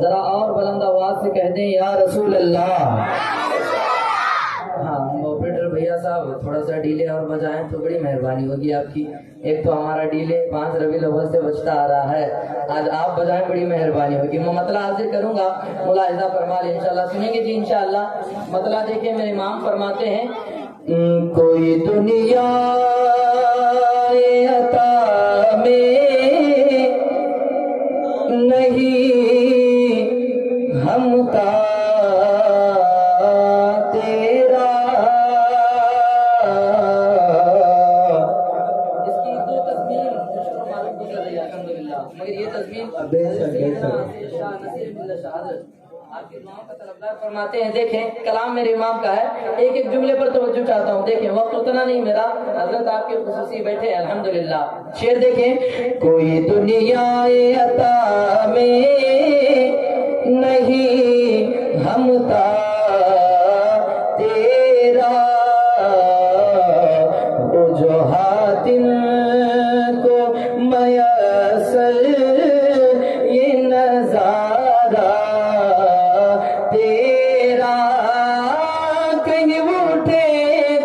ذرا اور بلند آواز سے کہہ دیں یا رسول اللہ۔ ہاں آپریٹر بھیا صاحب تھوڑا سا ڈیلے اور بجائیں تو بڑی مہربانی ہوگی آپ کی۔ ایک تو ہمارا ڈیلے 5 ربیع الاول سے بجتا آ رہا ہے، آج آپ بجائیں بڑی مہربانی ہوگی۔ میں مطلع حاضر کروں گا، ملاحظہ فرما لیں، انشاءاللہ سنیں گے جی انشاءاللہ۔ مطلع دیکھیں میرے امام فرماتے ہیں کوئی دنیا عطا میں نہیں ہمتا تیرا۔ اس کی 2 تسبیح معلوم ہو گئی الحمدللہ، مگر یہ تسبیح شاہ نصیر باللہ شہادت آپ کے امام کا طلبگار فرماتے ہیں۔ دیکھیں کلام میرے امام کا ہے، ایک ایک جملے پر توجہ چاہتا ہوں۔ دیکھیں وقت اتنا نہیں میرا، حضرت آپ کے خصوصی بیٹھے ہیں الحمدللہ۔ شعر دیکھیں کوئی دنیا عطا میں نہیں ہمتا تیرا، وجوہات کو میسر یہ نظارہ تیرا، کہیں اٹھے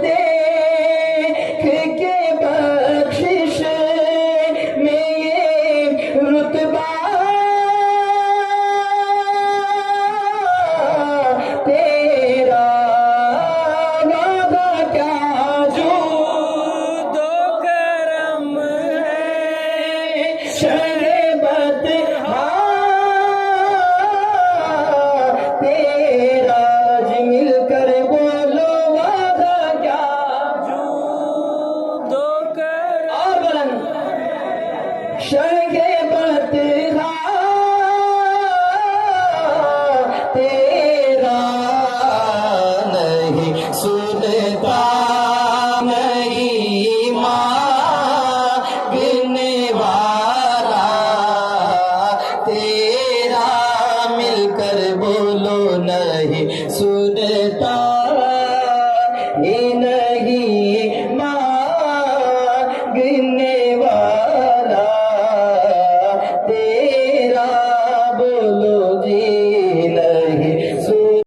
دیکھ کے بخشش میں یہ رتبہ تیرا، وعدہ کیا جود و کرم ہے، شربت تیرا، جی مل کر بولو وعدہ کیا جود و کرم، اور بلند شربت تیرا، نہیں سنتا نہیں مانگنے والا تیرا، مل کر بولو نہیں سنتا یہ نہیں مانگنے